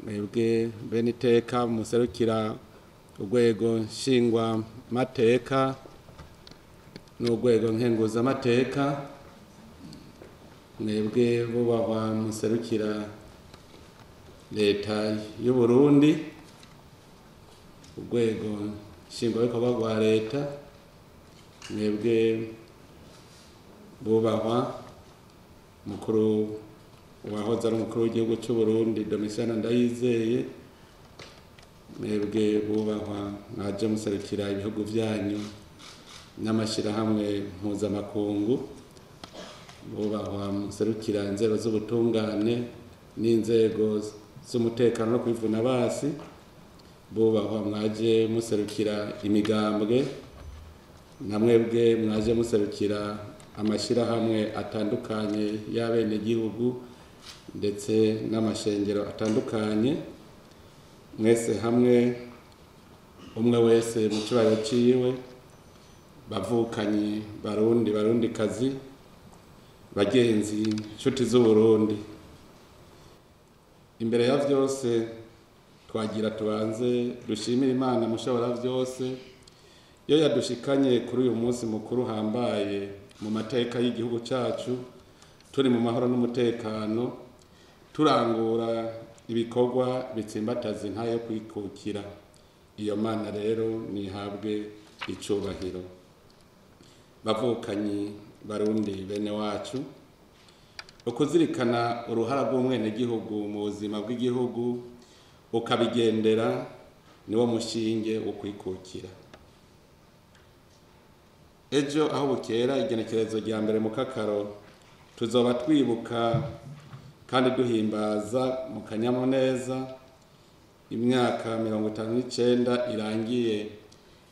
mwebwe bene iteka muserukira urwego nshingwa mateka n'urwego nkenguza mateka, mwebwe bubahwa muserukira leta y'u Burundi, urwego nshingwabikorwa rwa leta, mwebwe bubahwa mukuru wahoze ari umukuru w'igihugu cy'u Burundi Domitien Ndayizeye, mwebwe bubahwa mwaje muserukira ibihugu byanyu n'amashirahamwe mpuzamakungu, bubahwa muserukira inzego z'ubutungane n'inzego z'umutekano no kwivuna basi, bubahwa mwaje muserukira imigambwe, na mwebwe mwaje muserukira amashirahamwe atandukanye y'abenegihugu ndetse n'amashengero atandukanye, mwese hamwe umwe wese mu cyubahiro ciwe, bavukanyi barundikazi, bagenzi inshuti z'u Burundi. Imbere ya vyose twagira tubanze dushimira Imana mushobora vyose yo yadushikanye kuri uyu munsi mukuru hambaye mu mateka y'igihugu cacu, turi mu mahoro n'umutekano, turangura ibikorwa bitsimbataza intahe yo kwikukira. Iyo Mana rero nihabwe icubahiro. Bavukanyi Barundi bene wacu, ukuzirikana uruhara rw'umwenegihugu mu buzima bw'igihugu ukabigendera niwo mushinge wo kwikukira. Ejo aho bukera igenekerezo rya mbere mu kakaro tuzoba twibuka kandi duhimbaza mu kanyamuneza imyaka 59 irangiye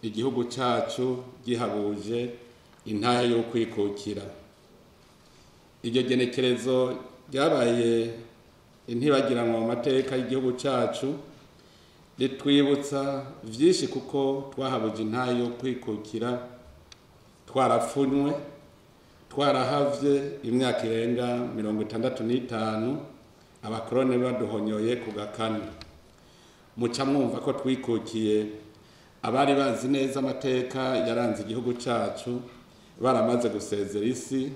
igihugu cacu gihabuje intahe yo kwikukira. Iryo genekerezo ryabaye intibagiranwa mu mateka y'igihugu cacu, ritwibutsa vyinshi kuko twahabuje intahe yo kwikukira, twarapfunwe, twarahavye imyaka irenga 65 abakoroni baduhonyoye ku gakanu. Muca mwumva ko twikukiye abari bazi neza amateka yaranze igihugu cacu baramaze gusezera isi,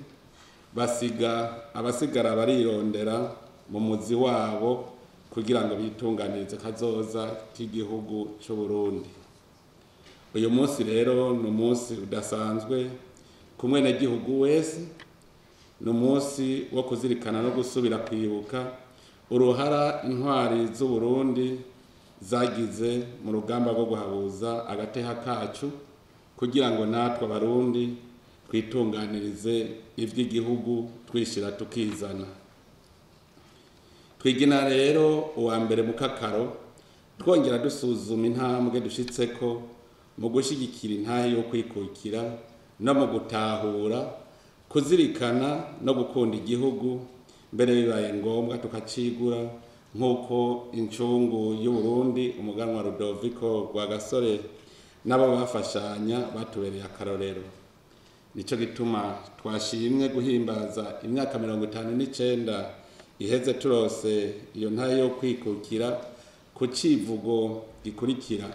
abasigara barirondera mu muzi wabo kugira ngo bitunganirize kazoza k'igihugu cy'u Burundi. Uyu munsi rero ni umunsi udasanzwe ku mwenegihugu wese, ni umunsi wo kuzirikana no gusubira kwibuka uruhara intwari z'u Burundi zagize mu rugamba rwo guhabuza agateha kacu kugira ngo natwe Abarundi twitunganirize ivy'igihugu twishira tukizana. Twigina rero uwa mbere mu kakaro twongera dusuzuma intambwe dushitseko mu gushigikira intahe yo kwikukira no mu gutahura, kuzirikana no gukunda igihugu, mbere bibaye ngombwa tukacigura nk'uko incungu y'u Burundi umuganwa Rudoviko Rwagasore nabo bafashanya batubereye akarorero. Nico gituma twashimye guhimbaza imyaka 59 iheze turose iyo ntahe yo kwikukira ku civugo gikurikira: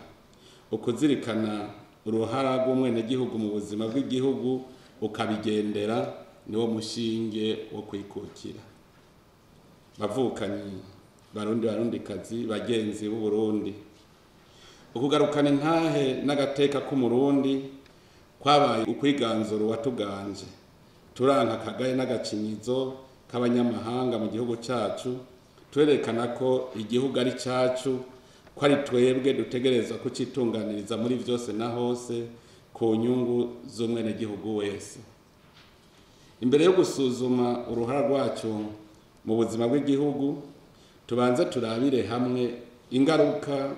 ukuzirikana uruhara rw'umwenegihugu mu buzima bw'igihugu ukabigendera niwo mushinge wo kwikukira. Bavukanyi barundikazi, bagenzi b'u Burundi, ukugarukana intahe n'agateka k'umurundi kwabaye ukwiganzura watuganje, turanka akagaye n'agacinyizo k'abanyamahanga mu gihugu cacu, twerekana ko igihugu ari cacu, ko ari twebwe dutegerezwa kucitunganiriza muri vyose na hose ku nyungu z'umwenegihugu wese. Imbere yo gusuzuma uruhara rwacu mu buzima bw'igihugu, tubanze turabire hamwe ingaruka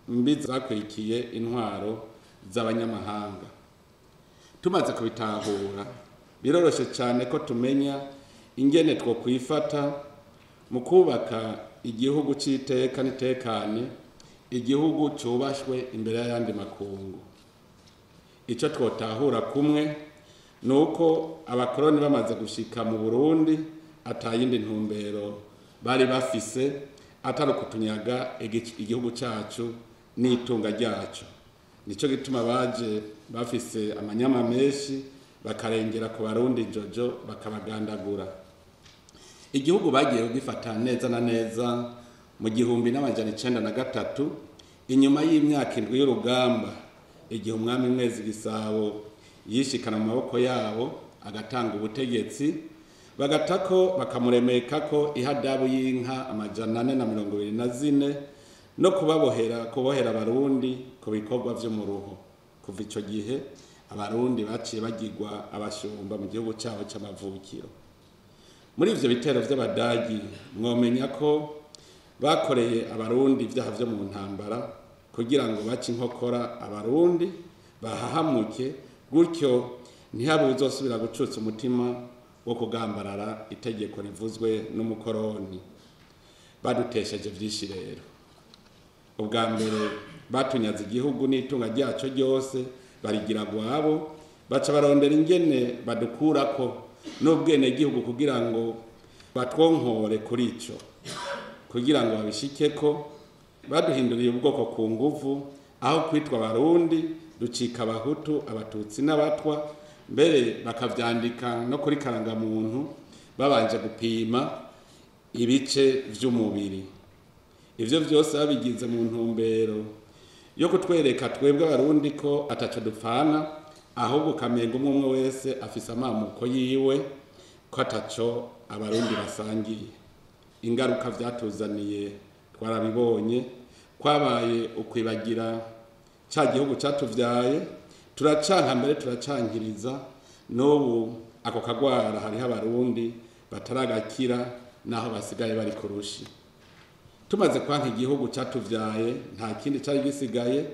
mbi zakurikiye intwaro z'abanyamahanga. Tumaze kubitahura, biroroshe cyane ko tumenya ingene two kwifata mu kubaka igihugu c'iteka n'itekane, igihugu cubashwe imbere y'ayandi makungu. Ico twotahura kumwe nuko abakoroni bamaze gushika mu Burundi atayindi ntumbero bari bafise atari ukutunyaga igihugu cyacu n'itunga ryacu. Nicyo gituma baje bafise amanyama menshi bakarengera ku barundi jojo bakabagandagura. Igihugu bagiye kugifata neza na neza mu 1993 inyuma y'imyaka 7 y'urugamba, igihe umwami Mwezi Gisabo yishikana mu maboko yabo agatanga ubutegetsi, bagatako bakamuremeka ko ihadabu y'inka 424 no kubohera abarundi ku bikorwa vyo mu ruho. Kuva ico gihe abarundi baciye bagirwa abashumba mu gihugu cyabo c'amavukiro. Muri ivyo bitero vy'abadagi mwomenya ko bakoreye abarundi ivyaha vyo mu ntambara kugira ngo bace inkokora abarundi bahahamuke, gutyo ntihabe uzosubira gucutsa umutima wo kugambarara itegeko rivuzwe n'umukoroni. Badutesheje vyinshi rero. Ubwa mbere batunyaze igihugu n'itunga ryaco ryose barigira gwabo, baca barondera ingene badukurako n'ubwene gihugu kugira ngo batwonkore kuri ico. Kugira ngo babishikeko baduhinduriye ubwoko ku nguvu, aho kwitwa abarundi ducika abahutu, abatutsi n'abatwa, mbere bakavyandika no kuri karangamuntu babanje gupima ibice vy'umubiri. Ivyo vyose babigize mu ntumbero yo kutwereka twebwe abarundi ko ataco dupfana, ahubwo kamenga umwe wese afise amamuko yiwe, ko ataco abarundi basangiye. Ingaruka vyatuzaniye twarabibonye, kwabaye ukwibagira ca gihugu catuvyaye, turacanka mbere turacankiriza, n'ubu ako kagwara hariho abarundi bataragakira naho basigaye bari kurushi. Tumaze kwanka igihugu catuvyaye, nta kindi cari gisigaye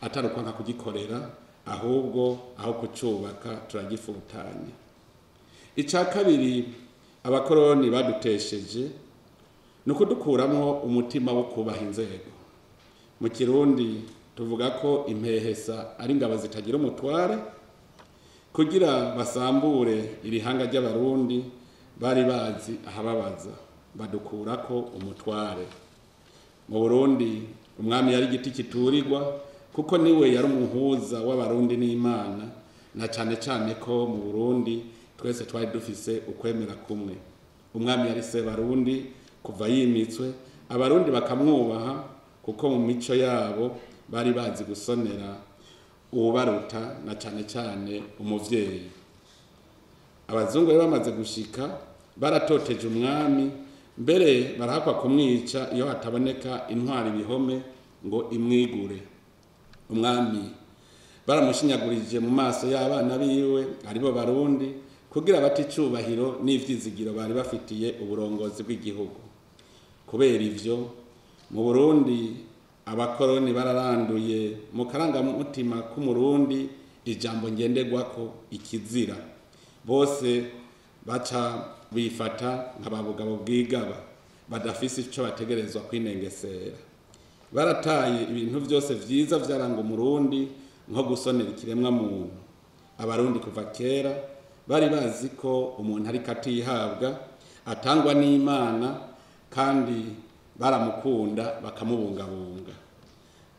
atari kwanka kugikorera, ahubwo aho kucubaka turagifutanya. Ica kabiri abakoroni badutesheje nukudukuramwo umutima wo kubaha inzego. Mu Kirundi tuvuga ko impehesa ari ingabo zitagira umutware, kugira basambure irihanga ry'abarundi bari bazi ahababaza, badukurako umutware. Mu Burundi umwami yari igiti kiturirwa, kuko niwe yari umuhuza w'abarundi n'Imana, na cane cane ko mu Burundi twese twari dufise ukwemera kumwe. Umwami yari se barundi kuva yimitswe, abarundi bakamwubaha kuko mu mico yabo bari bazi gusonera ubaruta, na cane cane umuvyeyi. Abazungu bari bamaze gushika baratoteje umwami, mbere barahakwa kumwica iyo hataboneka intwari ibihome ngo imwigure. Umwami baramushinyagurije mu maso y'abana biwe aribo barundi, kugira bati icubahiro n'ivyizigiro bari bafitiye uburongozi bw'igihugu. Kubera ivyo mu Burundi abakoroni bararanduye mu karangamutima k'umurundi ijambo ngenderwako ikizira. Bose baca bifata nk'ababugabo bwigaba badafise ico bategerezwa kwinengesera. Barataye ibintu vyose vyiza vyaranga umurundi, nko gusonera ikiremwa muntu. Abarundi kuva kera bari bazi ko umuntu ariko atihabwa atangwa n'Imana, kandi baramukunda bakamubungabunga.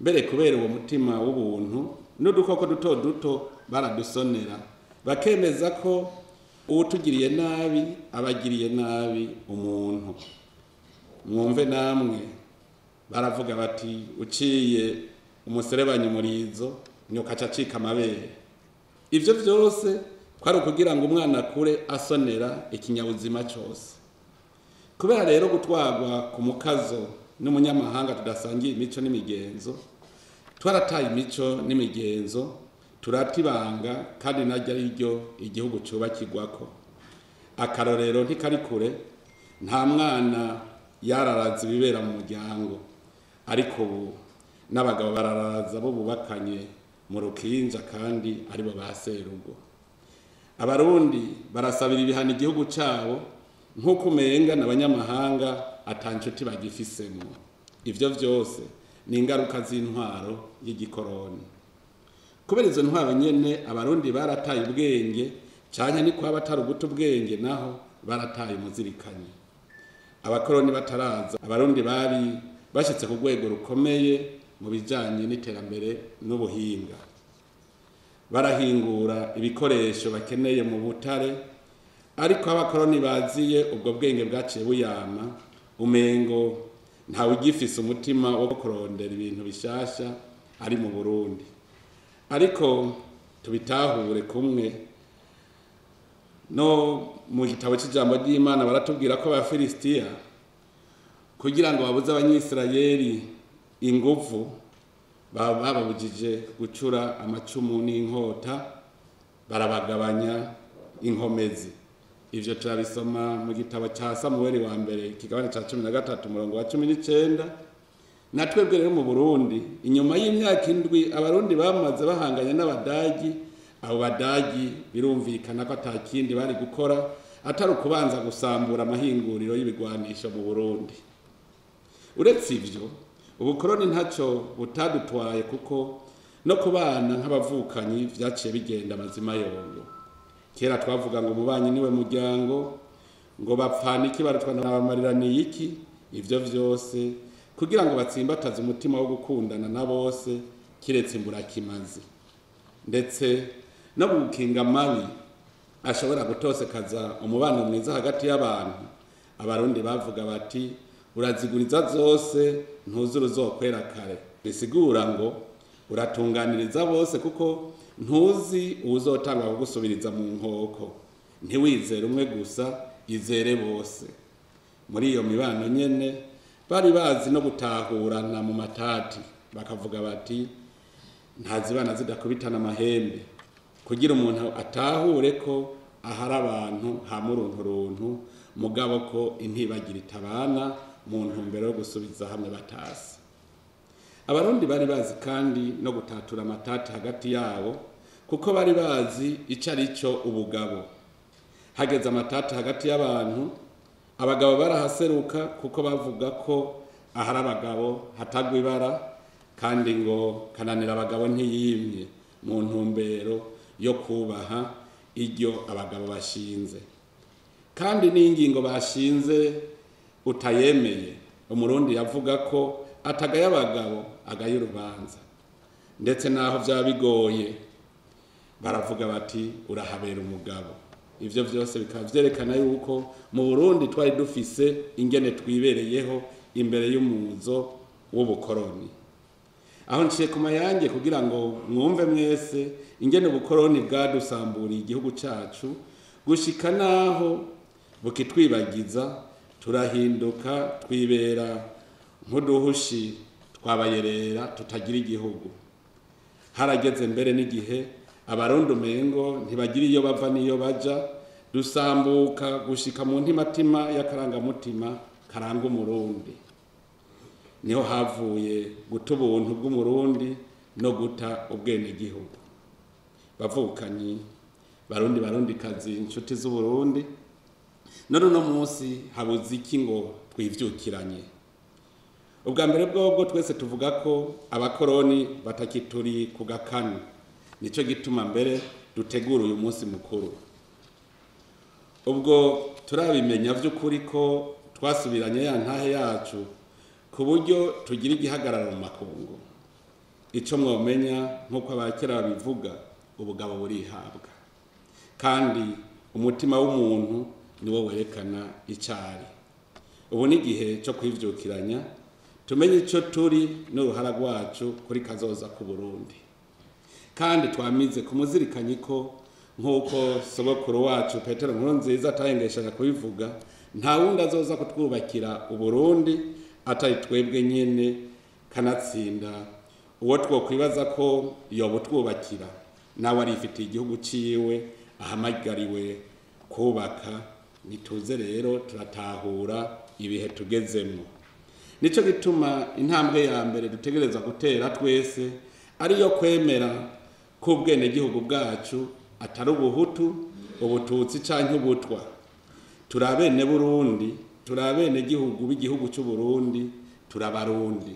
Mbere kubera uwo mutima w'ubuntu n'udukoko duto duto baradusonera, bakemeza ko uwutugiriye nabi abagiriye nabi umuntu. Mwumve namwe baravuga bati uciye umuserebanyi umurizo nyoka cacika amabere. Ivyo vyose kwari ukugira ngo umwana akure asonera ikinyabuzima cose. Kubera rero gutwagwa ku mukazo n'umunyamahanga tudasangiye imico n'imigenzo, twarataye imico n'imigenzo, turatibanga, kandi naryo ari ryo igihugu cubakirwako. Akarorero ntikari kure, nta mwana yararaza ibibera mu muryango, ariko ubu n'abagabo bararaza bo bubakanye mu rukinja, kandi aribo ba serugo. Abarundi barasabira ibihano igihugu cabo, nk'uko umenga n'abanyamahanga atanshuti bagifisemo. Ivyo vyose ni ingaruka z'intwaro y'igikoroni. Kubera izo ntwaro nyene abarundi barataye ubwenge, canke ni kwa batari uguta ubwenge naho barataye umuzirikanyi. abakoroni bataraza abarundi bari bashitse ku rwego rukomeye mu bijanye n'iterambere n'ubuhinga, barahingura ibikoresho bakeneye mu butare, ariko abakoroni baziye ubwo bwenge bwaciye buyama, umengo ntawe ugifise umutima wo kurondera ibintu bishasha ari mu Burundi. Ariko tubitahure kumwe, no mu gitabo cy'ijambo ry'Imana baratubwira ko Abafilisitiya kugira ngo babuze Abanyisirayeli inguvu bababujije gucura amacumu n'inkota, barabagabanya inkomezi. Ivyo turabisoma mu gitabo ca Samueli wa mbere ikigabane ca 13 umurongo wa 19. Natwebwe rero mu Burundi inyuma y'imyaka 7 abarundi bamaze bahanganye n'Abadagi, abo Badagi birumvikana ko atakindi bari gukora atari kubanza gusambura amahinguriro y'ibigwanisho mu Burundi. Uretse ivyo ubukoroni ntaco butadutwaye, kuko no kubana nk'abavukanyi vyaciye bigenda mazima yongo. Kera twavuga ngo umubanyi niwe muryango, ngo bapfana iki barutwana n'abamariraniye iki, ivyo vyose kugira ngo batsimbataze umutima wo gukundana na bose kiretse imburakimazi, ndetse no gukinga amabi ashobora gutosekaza umubano mwiza hagati y'abantu. Abarundi bavuga bati uraziguriza zose ntuzuru zokwera kare, bisigura ngo uratunganiriza bose kuko ntuzi uzotanga kugusubiriza mu nkoko. Ntiwizere umwe gusa, izere bose. Muri iyo mibano nyene bari bazi no gutahurana mu matati, bakavuga bati ntazibana zidakubitana amahembe, kugira umuntu atahure ko ahari abantu hamurunturuntu, mugabo ko intibagira itabana mu ntumbero yo gusubiza hamwe batasi. Abarundi bari bazi kandi no gutatura amatati hagati yabo, kuko bari bazi ico arico ubugabo. Hageze amatati hagati y'abantu, abagabo barahaseruka kuko bavuga ko ahari abagabo hatagwa ibara, kandi ngo kananira abagabo ntiyimye, mu ntumbero yo kubaha iryo abagabo bashinze. Kandi n'ingingo bashinze utayemeye, umurundi yavuga ko atagaye abagabo agaye urubanza, ndetse naho byaba bigoye baravuga bati urahabera umugabo. Ivyo vyose bikaba vyerekana yuko mu Burundi twari dufise ingene twibereyeho imbere y'umuzo w'ubukoroni. Aho nciye ku mayange kugira ngo mwumve mwese ingene ubukoroni bwadusamburiye igihugu cacu, gushika naho bukitwibagiza turahinduka twibera nk'uduhushi twabayerera tutagira igihugu. Harageze mbere n'igihe abarundi umengo ntibagira iyo bava niyo baja, dusambuka gushika mu ntimatima y'akarangamutima karanga umurundi. Niho havuye guta ubuntu bw'umurundi no guta ubwene gihugu. Bavukanyi barundi kazi, inshuti z'Uburundi, none uno munsi habuze iki ngo twivyukiranye? Ubwa mbere bwobwo twese tuvuga ko abakoroni batakituri ku gakanu, nico gituma mbere dutegura uyu munsi mukuru. Ubwo turabimenya vy'ukuri ko twasubiranye ya ntahe yacu ku buryo tugira igihagararo mu makungu. Ico mwomenya nk'uko abakera babivuga, ubugabo burihabwa, kandi umutima w'umuntu niwo werekana icari. Ubu ni igihe cyo kwivyukiranya, tumenye ico turi n'uruhara rwacu kuri kazoza ku Burundi. Kandi twamize kumuzirikanye ko nk'uko sogokuru wacu Petero Nkurunziza atahengeshanya kubivuga, nta wundi azoza kutwubakira Uburundi atari twebwe nyene, kanatsinda uwo twokwibaza ko yobutwubakira nawe arifitiye igihugu ciwe ahamagariwe kubaka. Nituze rero turatahura ibihe tugezemwo. Nico gituma intambwe ya mbere dutegereza gutera twese ariyo kwemera ko ubwene gihugu bwacu atari ubuhutu, ubututsi canke ubutwa. Turabene Burundi, turabene gihugu b'igihugu cy'u Burundi, turabarundi.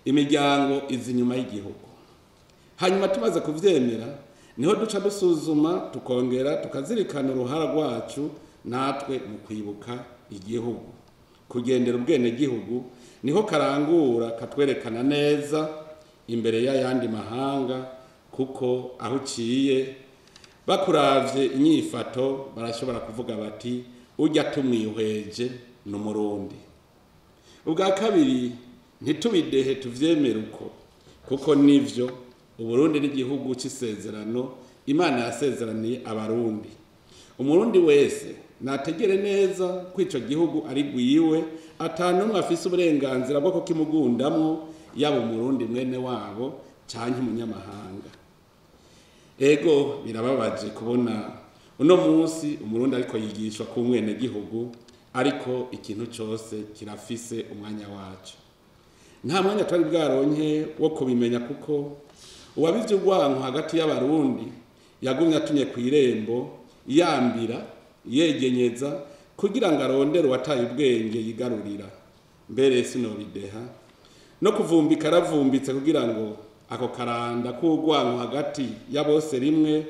Imiryango izi nyuma y'igihugu. Hanyuma tumaze kuvyemera, niho duca dusuzuma tukongera tukazirikana uruhara rwacu natwe mu kwibuka igihugu. kugendera ubwenegihugu niho karangura katwerekana neza imbere y'ayandi mahanga, kuko aho uciye bakuravye inyifato barashobora kuvuga bati urya tumwihweje n'umurundi. Ubwa kabiri, ntitubidehe tuvyemere uko, kuko nivyo Uburundi n'igihugu c'isezerano Imana yasezeraniye abarundi. Umurundi wese nategere neza ko ico gihugu ari gwiwe, atanumwe afise uburenganzira bwo kimugundamwo, yaba umurundi mwene wabo canke umunyamahanga. Ego birababaje kubona uno munsi umurundi ariko yigishwa ku mwene gihugu, ariko ikintu cyose kirafise umwanya wacu. Nta mwanya twari bwaronke wo kubimenya, kuko uwabivye urwanko hagati y'abarundi yagumye atumye ku irembo yambira yegenyeza kugira ngo arondere uwataye ubwenge yigarurira. Mbere sinobideha no kuvumbika aravumbitse kugira ngo ako karanda k'urwanko hagati ya bose rimwe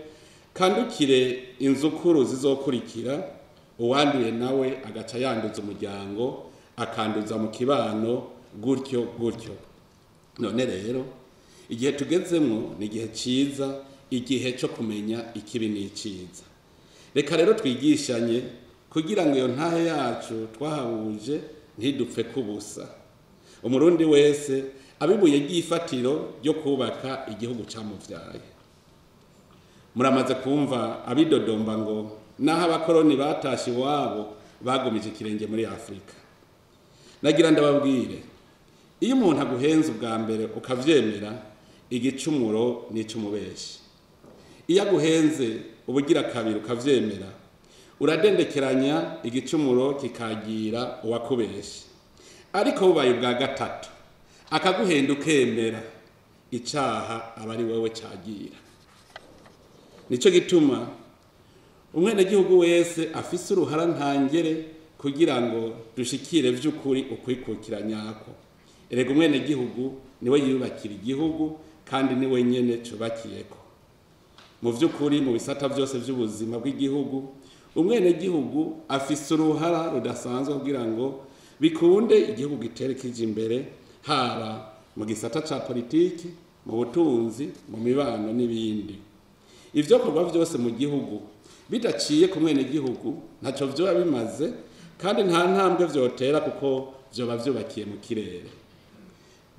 kandukire inzukuru zizokurikira, uwanduye nawe agaca yanduza umuryango, akanduza mu kibano, gutyo gutyo. None rero igihe tugezemwo ni igihe ciza, igihe cyo kumenya ikibi n'iciza. Reka rero twigishanye kugira ngo iyo ntahe yacu twahahuje ntidupfe kubusa. Umurundi wese abibuye ry'ifatiro ryo kubaka igihugu camuvyaye. Muramaze kumva abidodomba ngo naho abakoroni batashe iwabo bagumije ikirenge muri Afrika. Nagira ndababwire, iyo umuntu aguhenze ubwa mbere ukavyemera, igicumuro n'icumubeshi. Iyo aguhenze ubugira kabiri ukavyemera, uradendekeranya igicumuro kikagira uwakubeshi. Ariko bubaye ubwa gatatu akaguhenda ukemera, icaha aba ari wewe cagira. Nico gituma umwenegihugu wese afise uruhara ntangere kugira ngo dushikire vy'ukuri ukwikukira nyako. Erega umwenegihugu niwe yubakira igihugu, kandi niwe nyene cubakiyeko. Mu vy'ukuri mu bisata vyose vy'ubuzima bw'igihugu, umwenegihugu afise uruhara rudasanzwe kugira ngo bikunde igihugu gitere kije imbere, haba mu gisata ca politiki, mu butunzi, mu mibano n'ibindi. Ivyo korwa vyose mu gihugu bidaciye ku mwenegihugu ntaco vyoba bimaze, kandi nta ntambwe vyotera, kuko vyoba vyubakiye mu kirere.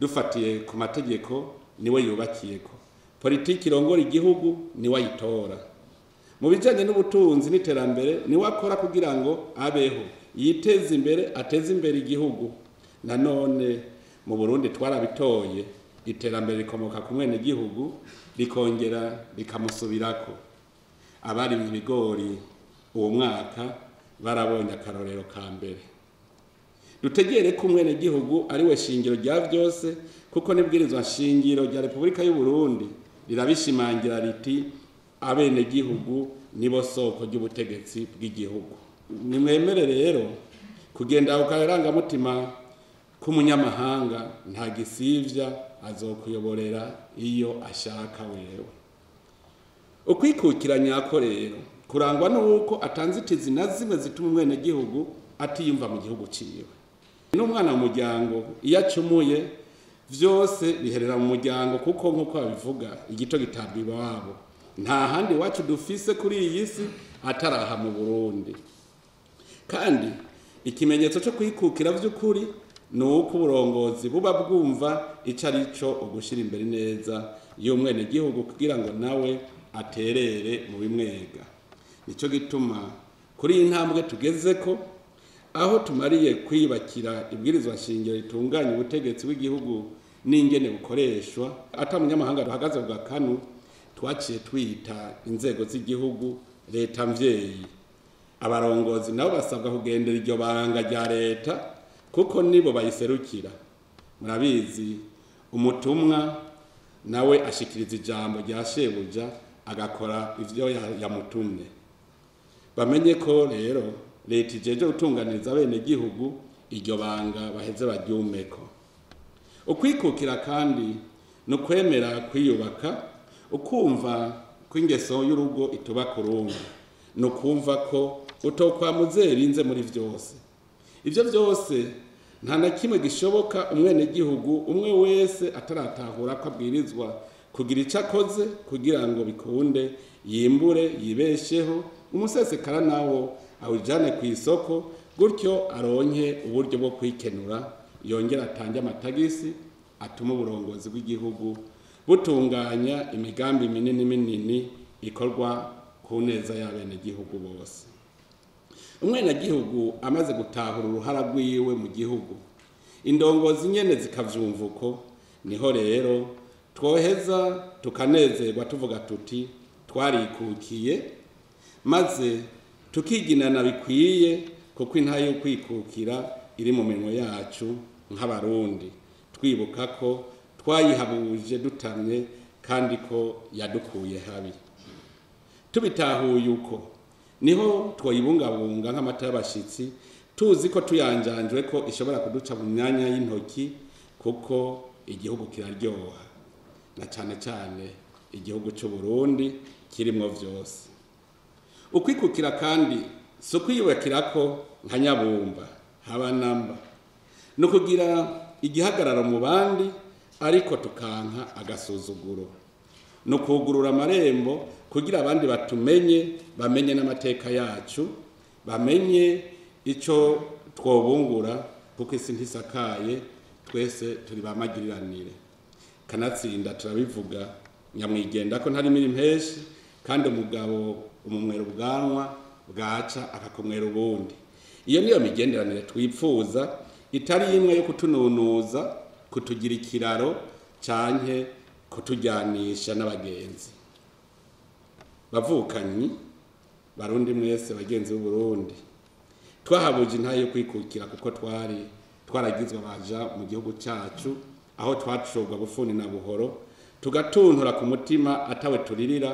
Dufatiye ku mategeko niwe yubakiyeko, politiki irongora igihugu niwe ayitora. Mu bijanye n'ubutunzi n'iterambere niwe akora kugira ngo abeho, yiteze imbere, ateze imbere igihugu. Nanone mu Burundi twarabitoye, iterambere rikomoka ku mwenegihugu rikongera rikamusubirako. Abarimye ibigori uwo mwaka barabonye akarorero ka mbere. Dutegere ko umwenegihugu ari we shingiro rya vyose, kuko n'ibwirizwa shingiro rya Repubulika y'u Burundi rirabishimangira riti abenegihugu nibo soko ry'ubutegetsi bw'igihugu. Nimwemere rero kugenda ukarangamutima k'umunyamahanga, nta gisivya azokuyoborera iyo ashaka wewe. Ukwikukira nyako rero kurangwa n'uko atanzitizi na zimwe zituma umwenegihugu atiyumva mu gihugu ciwe. N'umwana mu muryango iyo acumuye vyose biherera mu muryango, kuko nk'uko babivuga igito gitabwa iwabo. Nta handi wacu dufise kuri iyi si ataraha mu Burundi. Kandi ikimenyetso cyo kwikukira vy'ukuri ni uko uburongozi buba bwumva ico arico ugushira imbere neza y'umwenegihugu, kugira ngo nawe aterere mu bimwega. Nico gituma kuri iyi ntambwe tugezeko, aho tumariye kwibakira ibwirizwa shingiro ritunganya ubutegetsi bw'igihugu n'ingene bukoreshwa, ata munyamahanga duhagaze bwa kanu, twaciye twita inzego z'igihugu leta mvyeyi. Abarongozi nabo basabwa kugendera iryo banga rya leta, kuko nibo bayiserukira. Murabizi umutumwa nawe ashikiriza ijambo rya shebuja, agakora ivyo yamutumye. Bamenye ko rero leta ijeje gutunganiriza bene gihugu iryo banga baheze baryumeko. Ukwikukira kandi no kwemera kwiyubaka, ukumva kw'ingeso y'urugo ituba kurunga, no kumva ko utokwamuzera inze muri vyose. ivyo vyose nta na kimwe gishoboka umwenegihugu umwe wese ataratahura ko abwirizwa kugira ico akoze kugira ngo bikunde yimbure yibesheho umusesekara nawo awujane ku isoko gutyo aronke uburyo bwo kwikenura yongera atange amatagisi atuma uburongozi bw'igihugu butunganya imigambi minini minini ikorwa ku neza y'abenegihugu bose. Umwenegihugu amaze gutahura uruhara rwiwe mu gihugu, indongozi nyene zikavyumva uko, niho rero twoheza tukanezerwa tuvuga tuti twarikukiye, maze tukiginana bikwiye kuko intahe yo kwikukira iri mu minwe yacu nk'abarundi, twibuka ko twayihabuje dutamye kandi ko yadukuye habi. Tubitahuye uko niho twoyibungabunga nk'amata y'abashitsi, tuzi ko tuyanjanjwe ko ishobora kuduca mu myanya y'intoki kuko igihugu kiraryoha, na cane cane igihugu cy'u Burundi kirimwo vyose. Ukwikukira kandi si ukwiyubakira ko nka Nyabumba haba namba, no kugira igihagararo mu bandi ariko tukanka agasuzuguro, no kugurura amarembo kugira abandi batumenye, bamenye n'amateka yacu, bamenye ico twobungura kuko isi ntisakaye, twese turi bamagiriranire. Kanatsinda turabivuga nyamwigenda ko ntari miri mpeshi, kandi umugabo umumwera ubwanwa bwaca akakumwera ubundi. Iyo niyo migenderanire twipfuza, itari imwe yo kutununuza, kutugira ikiraro canke kutujyanisha n'abagenzi. Bavukanyi barundi mwese bagenzi b'u Burundi, twahabuje intahe yo kwikukira kuko twaragizwe abaja mu gihugu cyacu, aho twacurwa bufuni na buhoro, tugatuntura ku mutima atawe turirira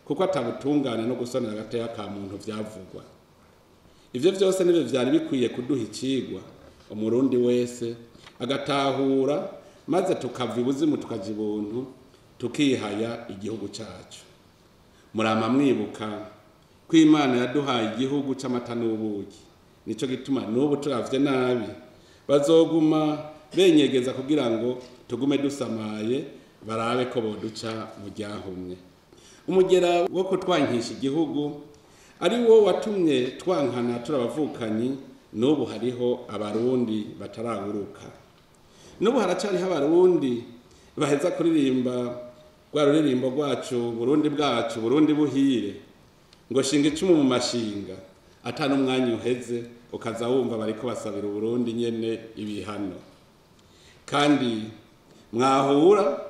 kuko atabutungane no gusonera agateka ka muntu vyavugwa. Ivyo vyose nibyo vyari bikwiye kuduha icigwa umurundi wese agatahura, maze tukava ibuzimu tukaja ibuntu, tukihaya igihugu cyacu. Murama mwibuka ko Imana yaduhaye igihugu c'amata n'ubuki, nico gituma n'ubu turavye nabi bazoguma benyegeza kugira ngo tugume dusamaye, barabe ko boduca mu ryahumye. Umugera wo kutwankisha igihugu ari wo watumye twankana turabavukanyi, n'ubu hariho abarundi bataraguruka. N'ubu haracariho abarundi baheza kuririmba rwa ruririmbo rwacu Burundi bwacu Burundi buhire, ngo shinga icumu mu mashinga, atanu umwanya uheze ukaza wumva bariko basabira Burundi nyene ibihano. Kandi mwahura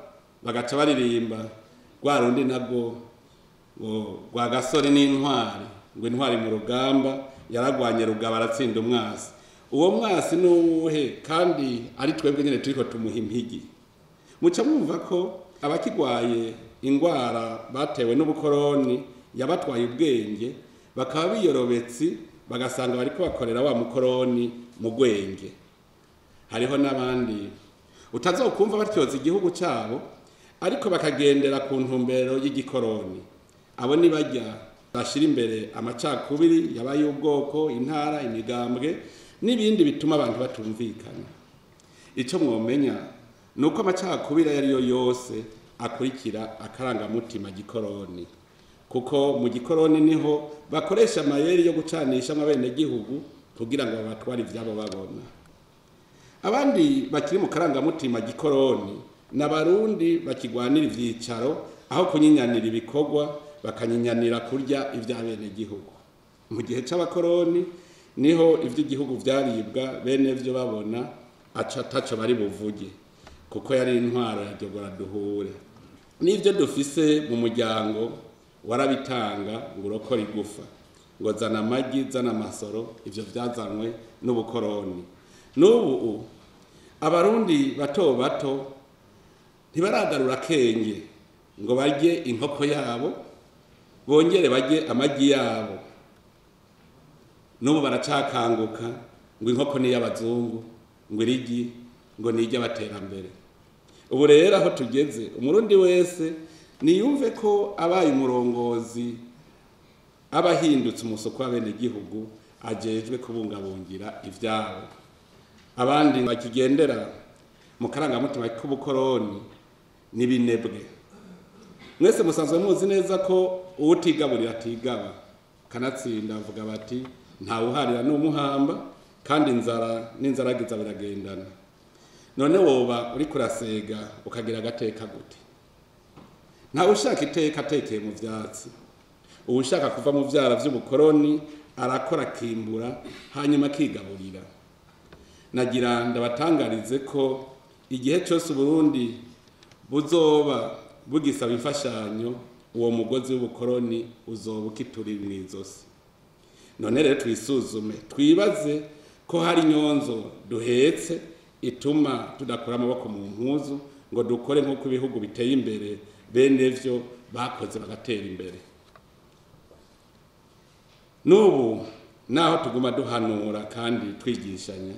bagaca baririmba rwa rundi nabwo rwa gasore n'intwari, ngo intwari mu rugamba yaragwanye rugaba aratsinda umwasi. Uwo mwasi n'uwuhe kandi ari twebwe nyene turiko tumuha impigi. Muca mwumva ko abakigwaye ingwara batewe n'ubukoroni yabatwaye ubwenge, bakaba biyorobetsi bagasanga bariko bakorera wa mukoroni mu gwenge. Hariho n'abandi utazokumva batyoza igihugu cyabo ariko bakagendera ku ntumbero y'igikoroni. Abo ni bajya bashira imbere amacakubiri yabaye ubwoko, intara, imigambwe n'ibindi bituma abantu batumvikana. Ico mwomenya nuko amacakubiri yariyo yose akurikira akarangamutima gikoroni, kuko mu gikoroni niho bakoresha amayeri yo gucanisha abene gihugu kugira ngo babatware ivyabo babona. Abandi bakiri mu karangamutima gikoroni n'abarundi bakigwanira ivyicaro, aho kunyinyanira ibikorwa bakanyinyanira kurya ivy'abene gihugu. Mu gihe c'abakoroni niho ivy'igihugu vyaribwa, bene vyo babona ataco bari buvuge kuko yari intwaro yajogora duhure. N'ivyo dufise mu muryango warabitanga ngo urokora igufa, ngo zana amagi, zana amasoro, ivyo vyazanwe n'ubukoroni. N'ubu abarundi bato bato ntibaragarura kenge ngo barye inkoko yabo, bongere barye amagi yabo. N'ubu baracakanguka ngo inkoko ni y'abazungu, ngo irigi ngo ni iry'abaterambere. Ubu rero aho tugeze, umurundi wese niyumve ko abaye umurongozi abahindutse umusoko w'abene gihugu, ajejwe kubungabungira ivyabo. Abandi bakigendera mu karangamutima k'ubukoroni n'ibinebwe. Mwese musanzwe muzi neza ko uwutigaburira atigaba, kanatsinda bavuga bati ntawuharira n'umuhamba, kandi n'inzaragiza biragendana. None woba uri kurasega ukagira agateka gute? Ntawe ushaka iteka atekeye mu vyatsi. Uwushaka kuva mu vyara vy'ubukoroni arakora akimbura hanyuma akigaburira. Nagira ndabatangarize ko igihe cyose Uburundi buzoba bugisaba imfashanyo, uwo mugozi w'ubukoroni uzoba ukiturira izosi. None rero twisuzume, twibaze ko hari inyonzo duhetse ituma tudakora amaboko mu mpuzu ngo dukore nk'uko ibihugu biteye imbere bene vyo bakoze bagatera imbere. N'ubu naho tuguma duhanura kandi twigishanya,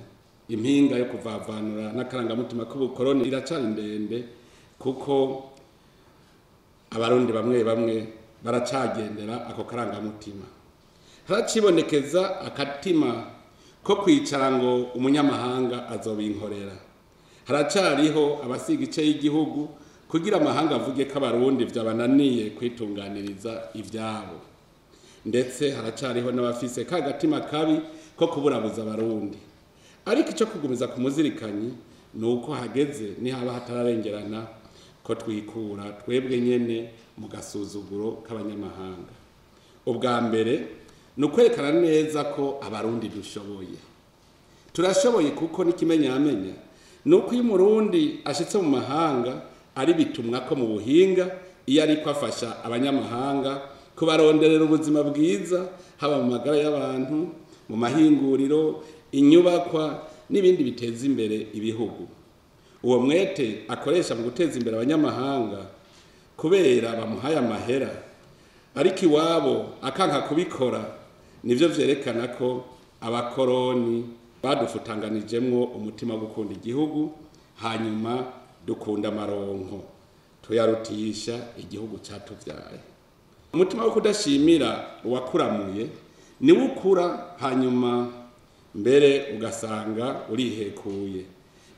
impinga yo kuvavanura n'akarangamutima k'ubukoroni iracari ndende, kuko abarundi bamwe bamwe baracagendera ako karangamutima. Haracibonekeza akatima ko kwicara ngo umunyamahanga azobinkorera. Haracariho abasiga ice y'igihugu kugira amahanga avuge ko abarundi vyabananiye kwitunganiriza ivyabo. Ndetse haracariho n'abafise ka gatima kabi ko kuburabuza abarundi. Ariko ico kugumiza ku muzirikanyi nuko hageze nihaba hatararengerana ko twikura twebwe nyene mu gasuzuguro k'abanyamahanga. Ubwa mbere nukwerekana neza ko abarundi dushoboye. Turashoboye kuko n'ikimenyamenya nuko iyo umurundi ashitse mu mahanga ari bitumwa ko mu buhinga, iyo ariko afasha abanyamahanga kubaronderera ubuzima bwiza, haba mu magara y'abantu, mu mahinguriro, inyubakwa n'ibindi biteza imbere ibihugu. Uwo mwete akoresha mu guteza imbere abanyamahanga kubera bamuhaye amahera, ariko iwabo akanka kubikora, nivyo vyerekana ko abakoroni badufutanganijemwo umutima wo gukunda igihugu, hanyuma dukunda amaronko tuyarutisha igihugu catuvyaye. Umutima wo kudashimira uwakuramuye niwo ukura, hanyuma mbere ugasanga urihekuye.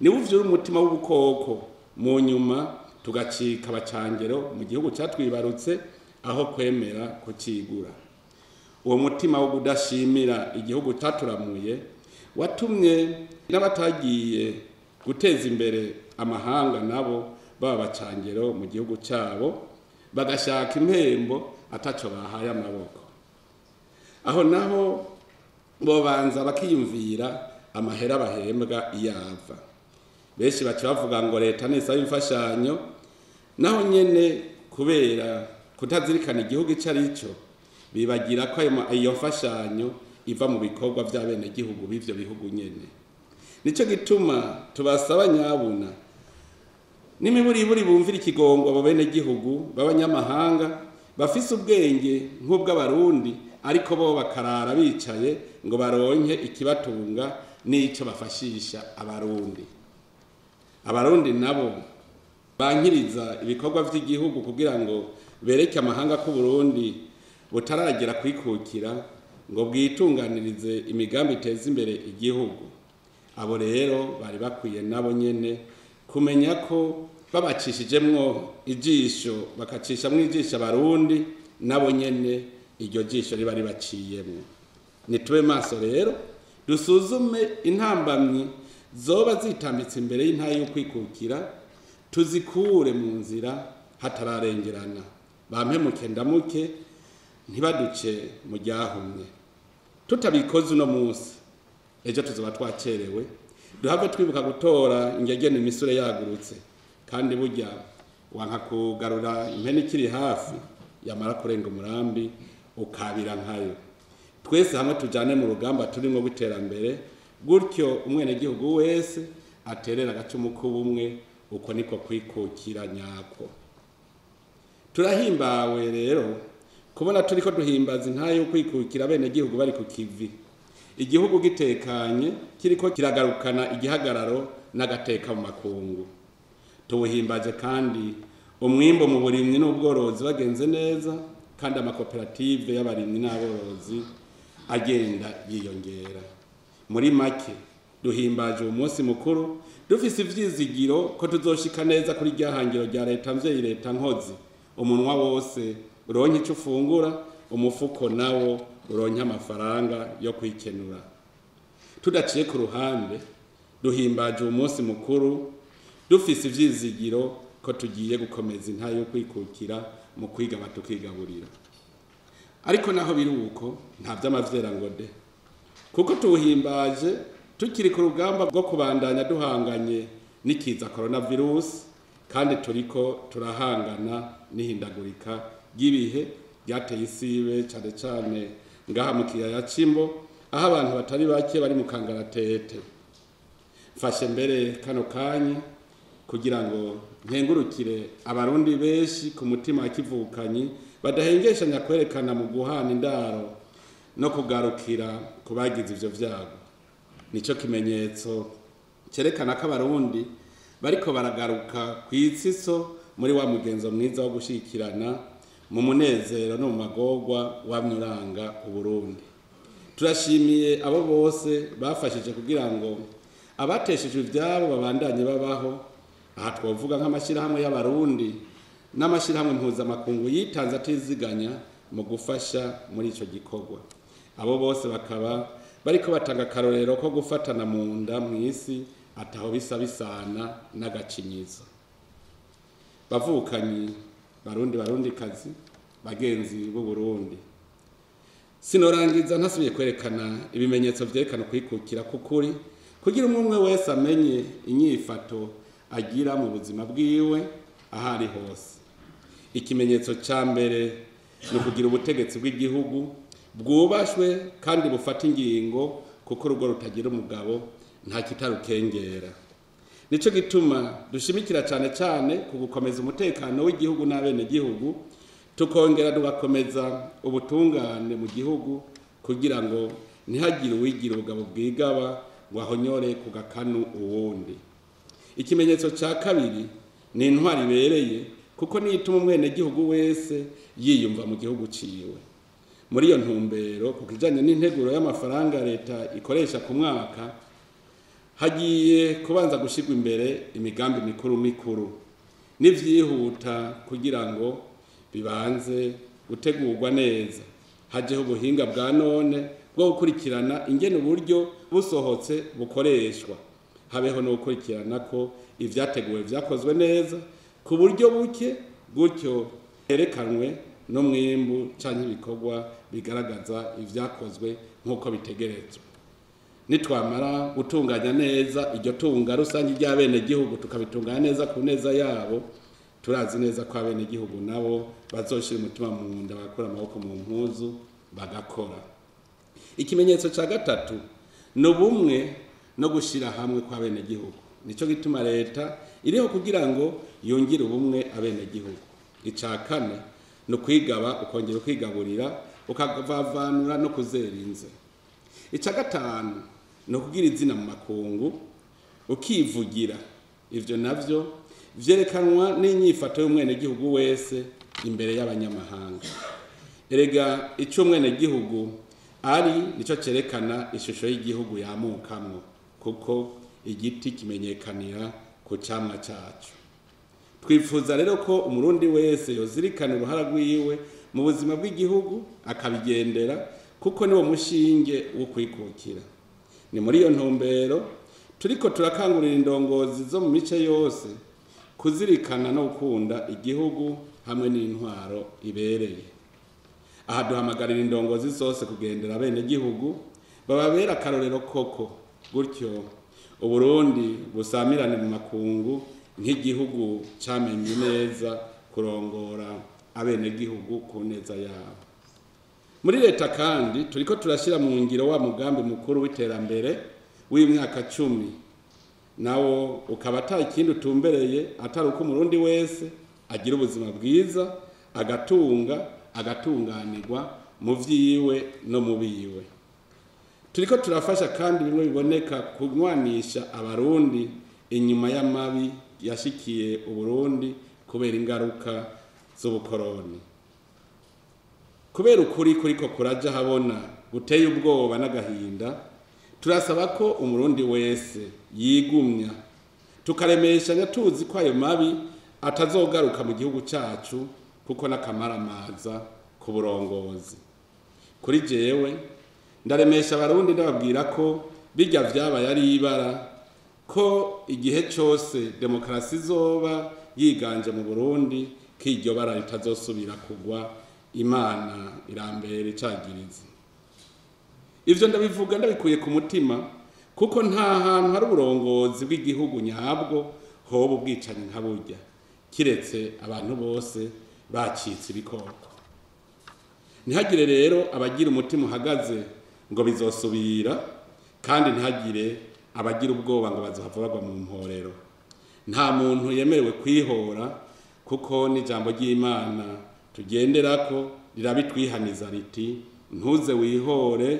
Niwo uvyura umutima w'ubukoko, mu nyuma tugacika abacangero mu gihugu catwibarutse aho kwemera kukigura. Uwo mutima wo kudashimira igihugu caturamuye watumye n'abatagiye guteza imbere amahanga nabo baba bacangero mu gihugu cabo, bagashaka impembo ataco bahaye amaboko. Aho naho bobanza bakiyumvira amahera bahembwa iyava. Benshi baca bavuga ngo leta nisaba imfashanyo, naho nyene kubera kutazirikana igihugu ico arico, bibagira ko iyo mfashanyo iva mu bikorwa vy'abene gihugu b'ivyo bihugu nyene. Nico gituma tubasaba nyabuna n'imiburiburi bumvira ikigongo abo bene gihugu b'abanyamahanga bafise ubwenge nk'ubw'abarundi, ariko bo bakarara bicaye ngo baronke ikibatunga n'ico bafashisha abarundi. Abarundi nabo bankiriza ibikorwa vy'igihugu kugira ngo bereke amahanga ko Burundi butaragera kwikukira ngo bwitunganirize imigambi iteza imbere igihugu. Abo rero bari bakwiye nabo nyene kumenya ko babacishijemwo ijisho, bakacishamwo ijisho abarundi, nabo nyene iryo jisho riba ribaciyemwo. Nitube maso rero dusuzume intambamyi zoba zitambitse imbere y'intaye yo kwikukira, tuzikure mu nzira hatararengerana. Bampemuke ndamuke ntibaduce mu ryahumye. Tutabikoze uno munsi, ejo tuzoba twacerewe. Duhave twibuka gutora ingegene imisure yagurutse, kandi burya wanka kugarura impene ikiri hafi yamara kurenga umurambi ukabira nkayo. Twese hamwe tujane mu rugamba turimo biterambere, gutyo umwene gihugu wese aterera agacumu k'ubumwe, uko niko kwikukira nyako. Turahimbawe rero kubona turiko duhimbaza intaye yo kwikukira bene gihugu bari ku kivi, igihugu gitekanye kiriko kiragarukana igihagararo n'agateka mu makungu. Tuwuhimbaje kandi umwimbo mu burimyi n'ubworozi bagenze neza, kandi amakoperative y'abarimyi n'aborozi agenda yiyongera. Muri make duhimbaje umunsi mukuru dufise ivyizigiro ko tuzoshika neza kuri ryahangiro rya leta mvyeyi leta nkozi, umunwa wose uronke ico ufungura, umufuko nawo uronke amafaranga yo kwikenura. Tudaciye ku ruhande duhimbaje umunsi mukuru dufise ivyizigiro ko tugiye gukomeza intayo yo kwikukira mu kwiga batukigaburira. Ariko naho biri uko nta vy'amavyera ngo de, kuko tuwuhimbaje tukiri ku rugamba rwo kubandanya duhanganye n'ikiza coronavirus, kandi turiko turahangana n'ihindagurika ry'ibihe ryateye isibe cane cane ngaha mu kiyaya c'Imbo, aho abantu batari bake bari mu kangaratete. Mfashe mbere kano kanya kugira ngo nkengurukire abarundi benshi ku mutima wa kivukanyi badahengeshanya kwerekana mu guhana indaro no kugarukira kubagize ivyo vyago. Nico kimenyetso cerekana ko abarundi bariko baragaruka kw'itsiso muri wa mugenzo mwiza wo gushikirana mu munezero no mu magorwa wamyuranga Uburundi. Turashimiye abo bose bafashije kugira ngo abateshejwe ivyabo babandanye babaho. Aha twovuga nk'amashirahamwe y'abarundi n'amashirahamwe mpuzamakungu yitanze atiziganya mu gufasha muri ico gikorwa. Abo bose bakaba bariko batanga akarorero ko gufatana mu nda mw'isi ataho bisa bisana n'agacinyizo. Bavukanyi barundi kazi bagenzi b'u Burundi, sinorangiza ntasubiye kwerekana ibimenyetso vyerekana kwikukira kukuri kugira umwe wese amenye inyifato agira mu buzima bwiwe ahari hose. Ikimenyetso ca mbere no kugira ubutegetsi bw'igihugu bwubashwe kandi bufata ingingo, kuko urugo rutagira umugabo nta kitarukengera. Nico gituma dushimikira cane cane ku gukomeza umutekano w'igihugu n'abene gihugu, tukongera tugakomeza ubutungane mu gihugu kugira ngo ntihagire uwigira ubugabo bwigaba ngo ahonyore ku gakanu uwundi. Ikimenyetso ca kabiri ni intwari ibereye, kuko nituma umwene gihugu wese yiyumva mu gihugu ciwe. Muri iyo ntumbero ku kijanye n'integuro y'amafaranga leta ikoresha ku mwaka, hagiye kubanza gushirwa imbere imigambi mikuru n'ivyihuta kugira ngo bibanze gutegurwa neza, hajeho ubuhinga bwa none bwo gukurikirana ingene uburyo busohotse bukoreshwa, habeho no gukurikirana ko ivyateguwe vyakozwe neza ku buryo buke, gutyo herekanwe no mwimbu canke ibikorwa bigaragaza ivyakozwe nk'uko bitegerezwa. Nitwamara gutunganya neza iryo tunga rusange ry'abene gihugu tukabitunganya neza ku neza yabo, turazi neza ko abene gihugu nabo bazoshira umutima mu nda, bakora amaboko mu mpuzu bagakora. Ikimenyetso ca gatatu no bumwe no gushira hamwe kwa bene gihugu. Nico gituma leta iriho kugira ngo yongire ubumwe abene gihugu. Ica kane no kwigaba ukongera kwigaburira ukavavanura no kuzerinze. Ica gatanu no kugira izina mu makungu ukivugira. Ivyo navyo vyerekanwa n'inyifato y'umwene gihugu wese imbere y'abanyamahanga. Erega ico umwene gihugu ari nico cerekana ishusho y'igihugu yamukamwo, kuko igiti kimenyekanira ku camwa cacu. Twifuza rero ko umurundi wese yozirikana uruhara rwiwe mu buzima bw'igihugu akabigendera, kuko niwo mushinge wo kwikukira. Ni muri iyo ntumbero turiko turakangurira indongozi zo mu mice yose kuzirikana no gukunda igihugu hamwe n'intwaro ibereye. Aha duhamagarira indongozi zose kugendera bene gihugu bababera akarorero koko, gutyo Uburundi busamirane mu makungu nk'igihugu camenye neza kurongora abene gihugu ku neza yabo. Muri leta kandi turiko turashira mu ngiro wa mugambi mukuru w'iterambere w'imyaka 10, nawo ukaba ata ikindi utumbereye atari uko umurundi wese agira ubuzima bwiza, agatunganirwa mu vyiwe no mu biwe. Turiko turafasha kandi bimwe biboneka kunywanisha abarundi inyuma y'amabi yashikiye Uburundi kubera ingaruka z'ubukoroni. Kubera ukuri kuriko kuraja habona buteye ubwoba n'agahinda, turasaba ko umurundi wese yigumya, tukaremeshanya tuzi ko ayo mabi atazogaruka mu gihugu cyacu kuko n'akamaramaza ku burongozi. Kuri jewe ndaremesha abarundi ndababwira ko bijya vyabaye ari ibara, ko igihe cyose demokarasi izoba yiganje mu Burundi kiryo bara ritazosubira kugwa, Imana irambere icagiriza. Ivyo ndabivuga ndabikuye ku mutima, kuko nta hantu hari uburongozi bw'igihugu nyabwo hoba ubwicanyi nka burya, kiretse abantu bose bacitse ibikoko. Ntihagire rero abagira umutima uhagaze ngo bizosubira, kandi ntihagire abagira ubwoba ngo bazohava bagwa mu mporero. Nta muntu yemerewe kwihora, kuko n'ijambo ry'Imana tugenderako rirabitwihaniza riti ntuze wihore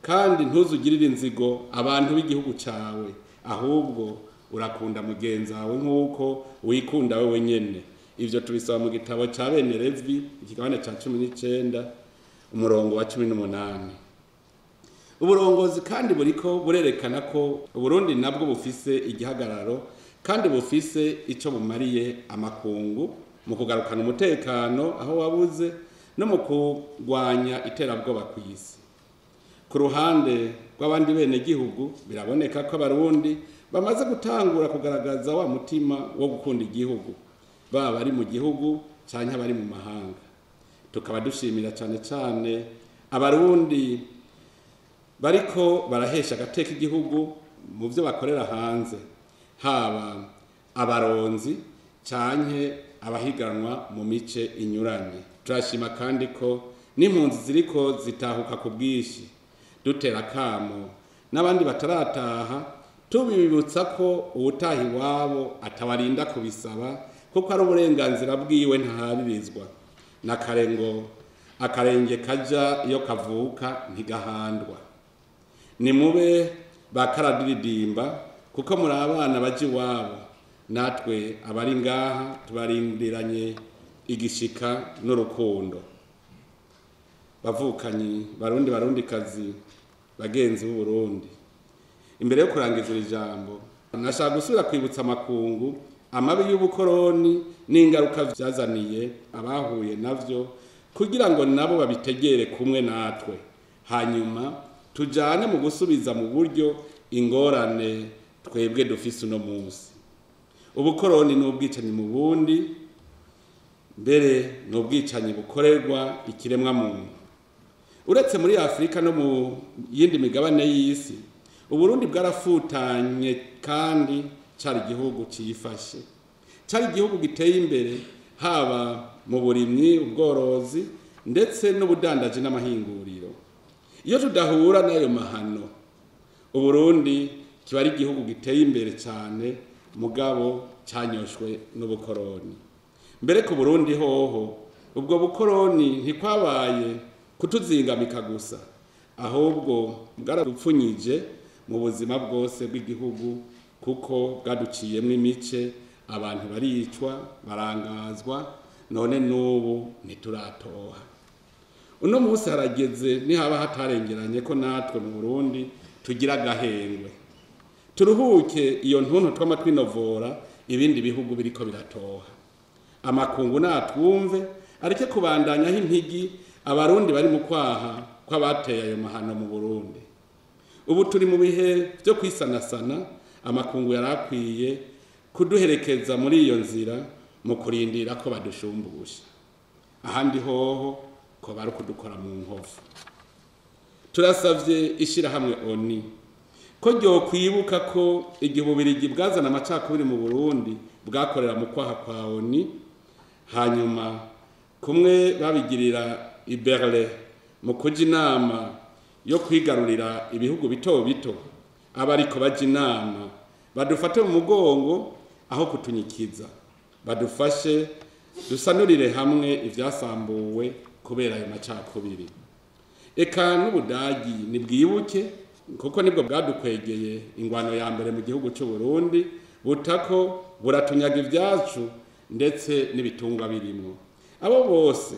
kandi ntuzugirire inzigo abantu b'igihugu cawe, ahubwo urakunda mugenzi wawe nk'uko wikunda wewe nyene. Ivyo tubisaba mu gitabo ca bene Levi ikigabane ca 19 umurongo wa 18. Uburongozi kandi buriko burerekana ko Uburundi nabwo bufise igihagararo kandi bufise ico bumariye amakungu mu kugarukana umutekano aho wabuze no mu kurwanya iterabwoba kw'isi. Ku ruhande rw'abandi bene gihugu biraboneka ko abarundi bamaze gutangura kugaragaza wa mutima wo gukunda igihugu, baba bari mu gihugu canke bari mu mahanga. Tukaba dushimira cane cane abarundi bariko barahesha agateka igihugu mu byo bakorera hanze, haba abaronzi canke abahiganwa mu mice inyuranye. Turashima kandi ko n'impunzi ziriko zitahuka ku bwishi, dutera kamo n'abandi batarataha tubibutsa ko ubutahi wabo atabarinda kubisaba, kuko ari uburenganzira bwiwe ntaharirizwa. Nakarengo akarenge kaja iyo kavuka ntigahandwa. Ni mube bakaradiridimba, kuko muri abana baje iwabo, natwe abari ngaha tubarindiranye igishika n'urukundo. Bavukanyi barundi kazi, bagenzi b'u Burundi, imbere yo kurangiza ijambo nashaka gusubira kwibutsa amakungu amabi y'ubukoroni n'ingaruka vyazaniye abahuye navyo, kugira ngo nabo babitegere kumwe natwe, hanyuma tujane mu gusubiza mu buryo ingorane twebwe dufise uno munsi. Ubukoroni n'ubwicanyi mu bundi, mbere n'ubwicanyi bukorerwa ikiremwa muntu. Uretse muri Afrika no mu yindi migabane y'isi, Uburundi bwarafutanye kandi cari igihugu cifashe, cari igihugu giteye imbere, haba mu burimyi, ubworozi ndetse n'ubudandaji n'amahinguriro. Iyo tudahura n'ayo mahano, Uburundi kiba ari igihugu giteye imbere cyane, mugabo canyoshwe n'ubukoroni. Mbere ku Burundi hoho, ubwo bukoroni ntikwabaye kutuzingamika gusa, ahubwo bwararupfunyije mu buzima bwose bw'igihugu, kuko bwaduciyemwo imice, abantu baricwa, barangazwa, none n'ubu ntituratoha. Uno munsi harageze nihaba hatarengeranye ko natwe mu Burundi tugira agahengwe, turuhuke iyo ntuntu tw'amatwinovora ibindi bihugu biriko biratoha. Amakungu natwumve, areke kubandanyaho impigi abarundi bari mu kwaha kw'abateye ayo mahano mu Burundi. Ubu turi mu bihe byo kwisanasana, amakungu yarakwiye kuduherekeza muri iyo nzira mu kurindira ko badushumbusha. Ahandi hoho ko bari kudukora mu nkovu. Turasavye ishirahamwe ONU ko ryo kwibuka ko igihe Ububirigi bwazana amacakubiri mu Burundi bwakorera mu kwaha kwa ONU, hanyuma kumwe babigirira i Berlin mu kuja inama yo kwigarurira ibihugu bito bito, abariko baje inama badufate mu mugongo aho kutunyikiza, badufashe dusanurire hamwe ivyasambuwe kubera ayo macakubiri. Eka n'Ubudagi nibwibuke, kuko nibwo bwadukwegeye ingwano ya mbere mu gihugu cy'u Burundi, butako buratunyaga ivyacu ndetse n'ibitungwa birimo. Abo bose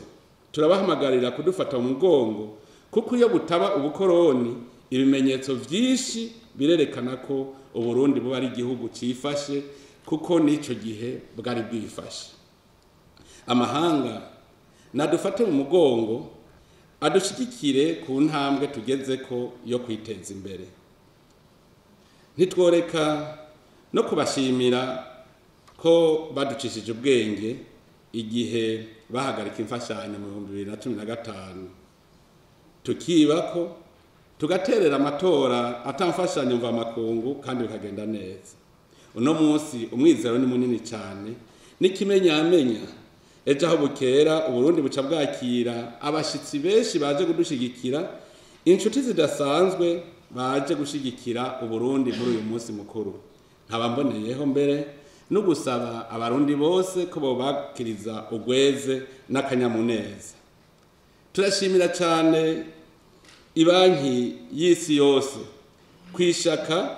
turabahamagarira kudufata mu mugongo kuko iyo butaba ubukoroni ibimenyetso vyinshi birerekana ko Uburundi buba ari igihugu cifashe, kuko n'ico gihe bwari bwifashe. Amahanga nadufate mu mugongo adushigikire ku ntambwe tugezeko yo kwiteza imbere. Ntitworeka no kubashimira ko baducishije ubwenge igihe bahagarika imfashanyo mu 2015, tukibako tugaterera amatora atamfashanyo mva makungu kandi bikagenda neza. Uno munsi umwizero ni munini cyane, n'ikimenyamenya ejo aho bukera Uburundi buca bwakira abashitsi benshi baje kudushigikira, inshuti zidasanzwe baje gushigikira Uburundi muri uyu munsi mukuru. Nkaba mboneyeho mbere no gusaba abarundi bose ko bobakiriza ugweze n'akanyamuneza. Turashimira cyane ibanki y'isi yose kwishaka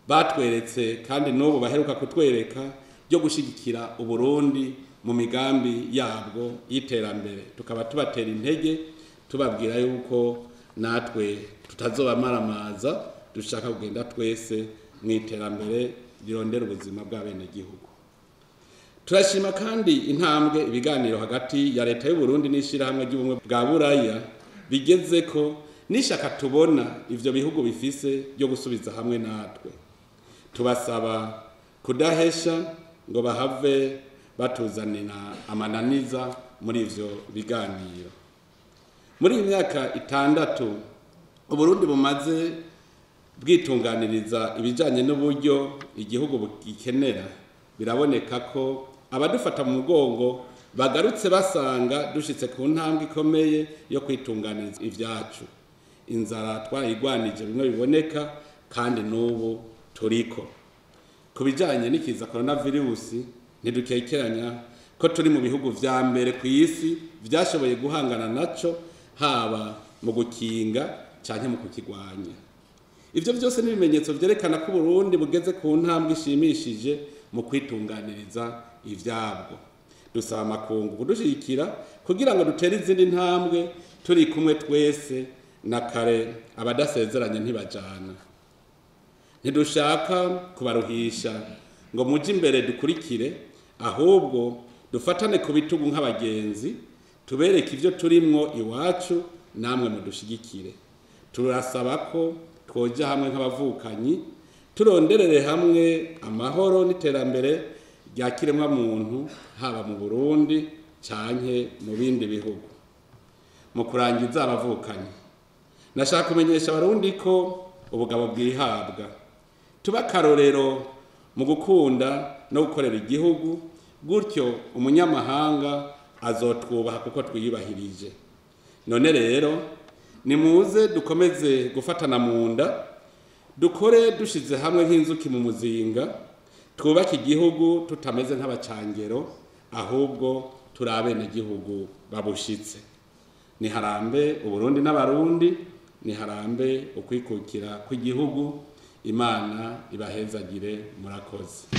batweretse kandi n'ubu baheruka kutwereka ryo gushigikira Uburundi mu migambi yabwo y'iterambere. Tukaba tubatera intege tubabwira yuko natwe tutazobamaramaza, dushaka kugenda twese mu iterambere rirondera ubuzima bw'abenegihugu. Turashima kandi intambwe ibiganiro hagati ya leta y'u Burundi n'ishirahamwe ry'ubumwe bwa Buraya bigezeko, nishaka tubona ivyo bihugu bifise byo gusubiza hamwe natwe. Tubasaba kudahesha ngo bahave batuzanira amananiza muri ivyo biganiro. Muri imyaka 6 Uburundi bumaze bwitunganiriza ibijanye n'uburyo igihugu gikenera, biraboneka ko abadufata mu mugongo bagarutse basanga dushitse ku ntambwe ikomeye yo kwitunganiriza ivyacu. Inzara twayigwanije bimwe biboneka kandi n'ubu turiko. Kubijanye n'ikiza coronavirus ntidukekeranya ko turi mu bihugu vya mbere ku isi vyashoboye guhangana naco, haba mu gukinga canke mu kukigwanya. Ivyo byose ni ibimenyetso vyerekana ko Burundi bugeze ku ntambwe ishimishije mu kwitunganiriza ivyabwo. Dusaba amakungu kudushigikira kugira ngo dutere izindi ntambwe turi kumwe twese, na kare abadasezeranye ntibajana. Ntidushaka kubaruhisha ngo muje imbere dukurikire, ahubwo dufatane ku bitugu nk'abagenzi, tubereke ivyo turimwo iwacu namwe mudushigikire. Turasaba ko twoja hamwe nk'abavukanyi, turonderere hamwe amahoro n'iterambere rya kiremwa muntu, haba mu Burundi canke mu bindi bihugu. Mu kurangiza abavukanyi, nashaka kumenyesha abarundi ko ubugabo bwihabwa, tuba karorero mu gukunda no gukorera igihugu, gutyo umunyamahanga azotwubaha kuko twiyubahirije. None rero nimuze dukomeze gufatana mu nda, dukore dushize hamwe nk'inzuki mu muzinga, twubake igihugu tutameze nk'abacangero, ahubwo turi abenegihugu babushitse. Niharambe Uburundi n'abarundi, niharambe ukwikukira kw'igihugu. Imana ibahezagire, murakoze.